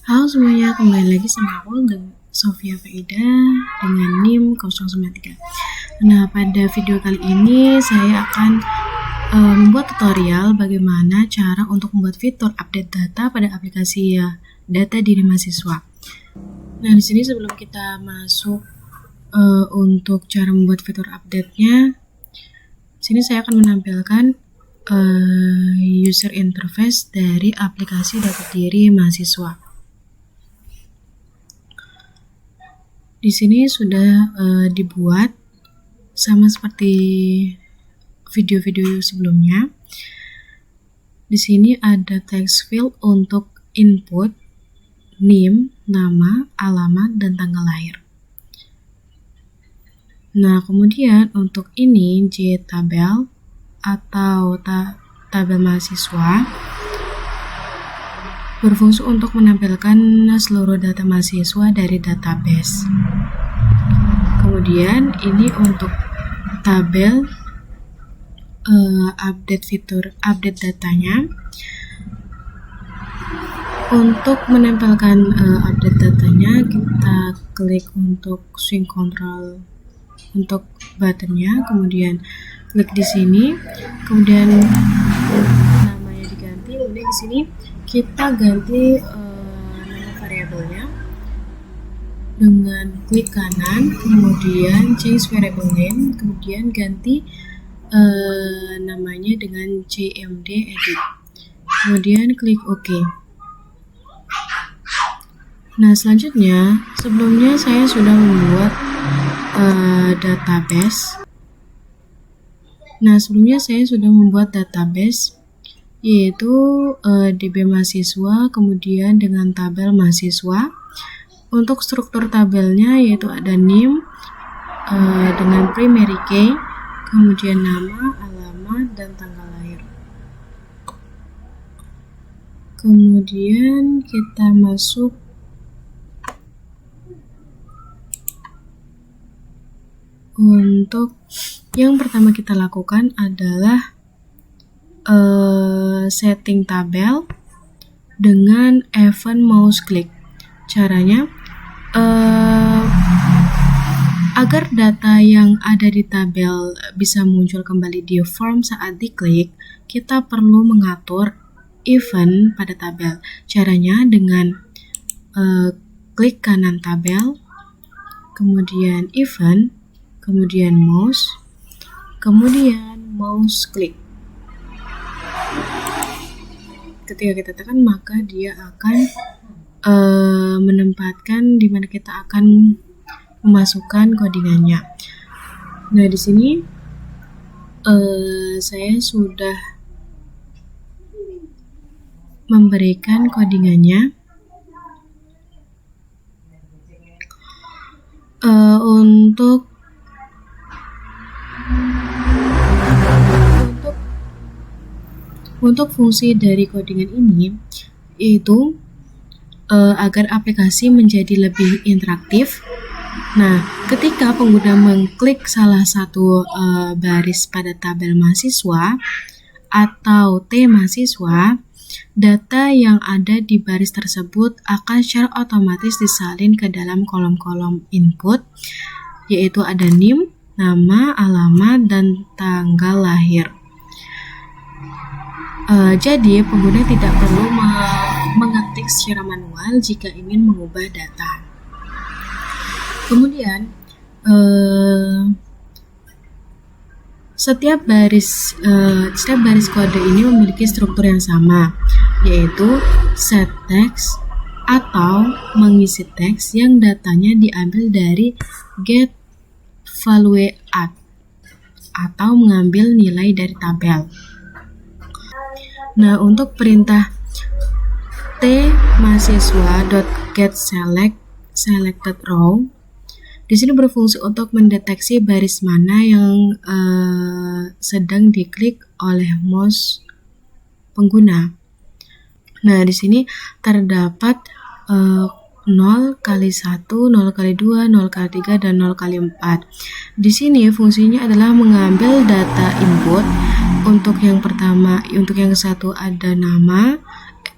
Halo semuanya, kembali lagi sama aku Sofia Faida dengan NIM 093. Nah, pada video kali ini saya akan membuat tutorial bagaimana cara untuk membuat fitur update data pada aplikasi data diri mahasiswa. Nah, di sini sebelum kita masuk untuk cara membuat fitur update-nya, sini saya akan menampilkan user interface dari aplikasi data diri mahasiswa. Di sini sudah dibuat sama seperti video-video sebelumnya. Di sini ada text field untuk input, NIM, nama, alamat, dan tanggal lahir. Nah, kemudian untuk ini JTabel atau tabel mahasiswa berfungsi untuk menampilkan seluruh data mahasiswa dari database. Kemudian ini untuk tabel update datanya. Untuk menempelkan update datanya, kita klik untuk swing control untuk buttonnya, kemudian klik di sini, kemudian namanya diganti, kemudian di sini kita ganti nama variabelnya dengan klik kanan, kemudian change variable name, kemudian ganti namanya dengan cmd edit, kemudian klik OK. Nah, selanjutnya sebelumnya saya sudah membuat database. Yaitu DB mahasiswa, kemudian dengan tabel mahasiswa. Untuk struktur tabelnya yaitu ada NIM dengan primary key, kemudian nama, alamat, dan tanggal lahir. Kemudian kita masuk untuk yang pertama kita lakukan adalah setting tabel dengan event mouse click. Caranya agar data yang ada di tabel bisa muncul kembali di form saat diklik, kita perlu mengatur event pada tabel. Caranya dengan klik kanan tabel, kemudian event, kemudian mouse, kemudian mouse click. Ketika kita tekan, maka dia akan menempatkan di mana kita akan memasukkan codingannya. Nah, di sini saya sudah memberikan codingannya. Untuk fungsi dari codingan ini yaitu agar aplikasi menjadi lebih interaktif. Nah, ketika pengguna mengklik salah satu baris pada tabel mahasiswa atau T mahasiswa, data yang ada di baris tersebut akan secara otomatis disalin ke dalam kolom-kolom input, yaitu ada NIM, nama, alamat, dan tanggal lahir. Jadi, pengguna tidak perlu mengetik secara manual jika ingin mengubah data. Kemudian, setiap baris kode ini memiliki struktur yang sama, yaitu set text atau mengisi teks yang datanya diambil dari get value at atau mengambil nilai dari tabel. Nah, untuk perintah t mahasiswa.get selected row di sini berfungsi untuk mendeteksi baris mana yang sedang diklik oleh mouse pengguna. Nah, di sini terdapat 0 kali 1, 0 kali 2, 0 kali 3, dan 0 kali 4. Di sini fungsinya adalah mengambil data input. Untuk yang pertama, untuk yang satu ada nama,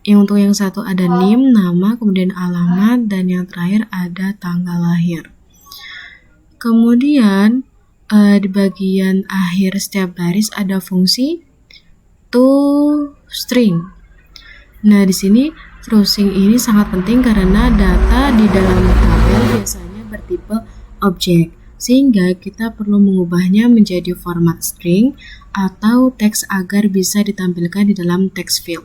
Yang untuk yang satu ada NIM, nama, kemudian alamat, dan yang terakhir ada tanggal lahir. Kemudian di bagian akhir setiap baris ada fungsi toString. Nah, di sini toString ini sangat penting karena data di dalam tabel biasanya bertipe objek, sehingga kita perlu mengubahnya menjadi format string atau teks agar bisa ditampilkan di dalam text field.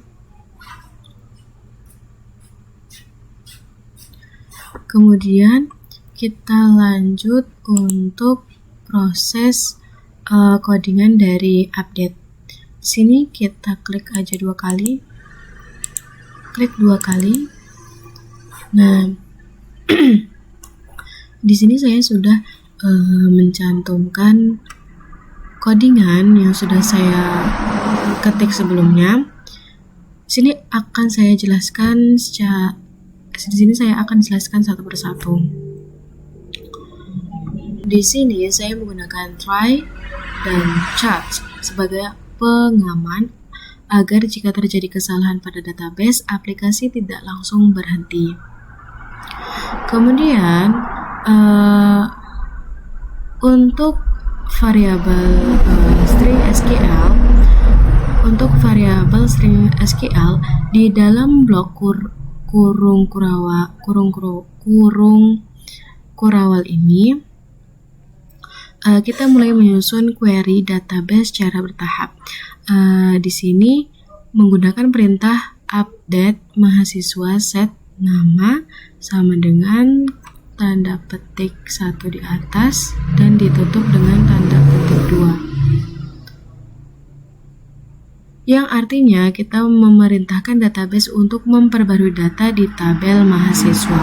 Kemudian kita lanjut untuk proses codingan dari update. Di sini kita klik aja 2 kali. Klik 2 kali. Nah, di sini saya sudah mencantumkan codingan yang sudah saya ketik sebelumnya. Di sini akan saya jelaskan satu persatu. Di sini saya menggunakan try dan charge sebagai pengaman agar jika terjadi kesalahan pada database, aplikasi tidak langsung berhenti. Kemudian untuk variabel string SQL di dalam blok kurung kurawal ini kita mulai menyusun query database secara bertahap. Di sini menggunakan perintah update mahasiswa set nama sama dengan tanda petik 1 di atas dan ditutup dengan tanda petik 2. Yang artinya kita memerintahkan database untuk memperbarui data di tabel mahasiswa.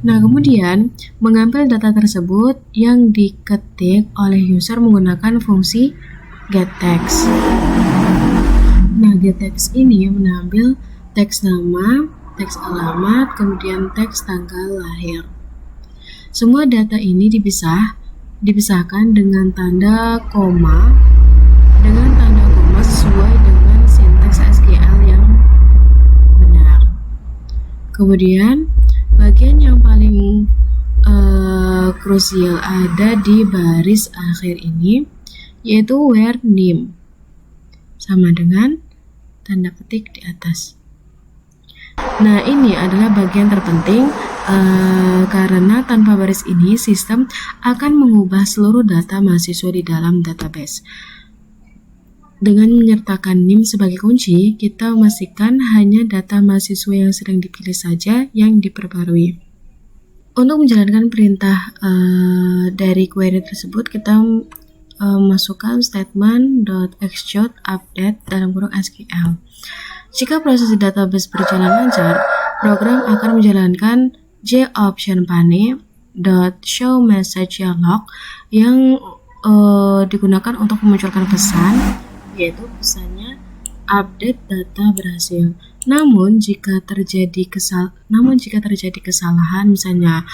Nah, kemudian mengambil data tersebut yang diketik oleh user menggunakan fungsi getText. Nah, getText ini mengambil teks nama, teks alamat, kemudian teks tanggal lahir. Semua data ini dipisahkan dengan tanda koma sesuai dengan sintaks SQL yang benar. Kemudian bagian yang paling krusial ada di baris akhir ini, yaitu where name sama dengan tanda petik di atas. Nah, ini adalah bagian terpenting karena tanpa baris ini sistem akan mengubah seluruh data mahasiswa di dalam database. Dengan menyertakan NIM sebagai kunci, kita memastikan hanya data mahasiswa yang sedang dipilih saja yang diperbarui. Untuk menjalankan perintah dari query tersebut, kita masukkan statement .execute update dalam kurung SQL. Jika proses database berjalan lancar, program akan menjalankan jOptionPane .show message dialog yang digunakan untuk memunculkan pesan, yaitu pesannya update data berhasil. Namun jika terjadi kesalahan, misalnya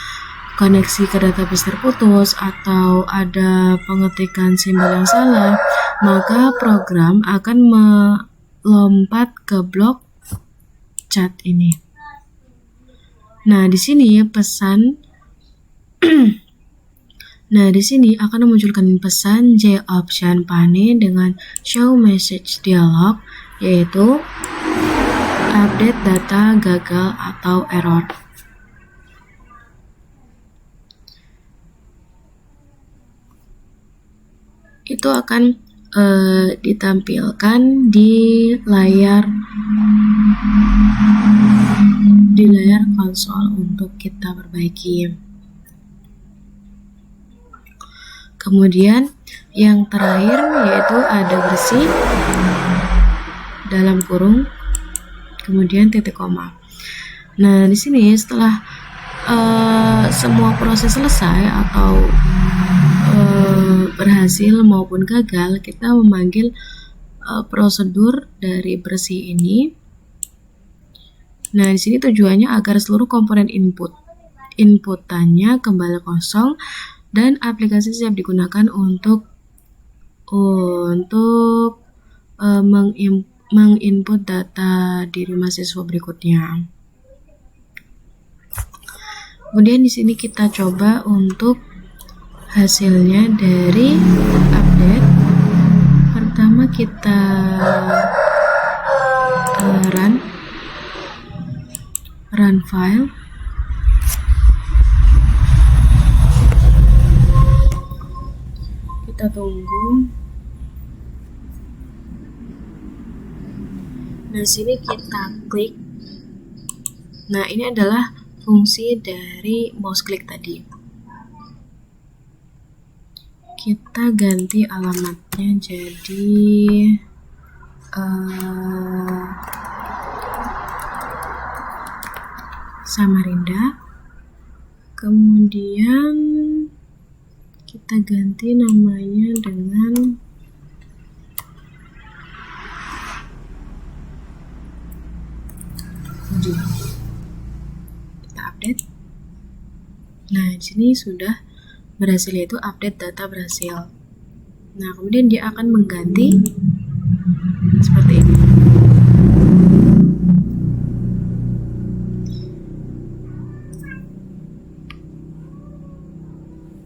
koneksi ke database terputus atau ada pengetikan simbol yang salah, maka program akan melompat ke blok chat ini. Nah, di sini akan memunculkan pesan jOptionPane dengan show message dialog, yaitu update data gagal atau error. Itu akan ditampilkan di layar konsol untuk kita perbaiki. Kemudian yang terakhir yaitu ada bersih dalam kurung, kemudian titik koma. Nah, di sini setelah semua proses selesai atau berhasil maupun gagal, kita memanggil prosedur dari bersih ini. Nah, di sini tujuannya agar seluruh komponen inputannya kembali kosong dan aplikasi siap digunakan untuk menginput data diri mahasiswa berikutnya. Kemudian di sini kita coba untuk hasilnya dari update. Pertama kita run file. Kita tunggu. Nah, sini kita klik. Nah, ini adalah fungsi dari mouse click tadi. Kita ganti alamatnya jadi Samarinda. Kemudian kita ganti namanya dengan kita update. Nah, di sini sudah berhasil, yaitu update data berhasil. Nah, kemudian dia akan mengganti seperti ini.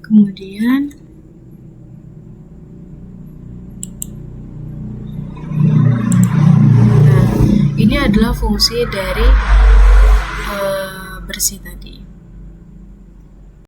Kemudian ini adalah fungsi dari bersih tadi.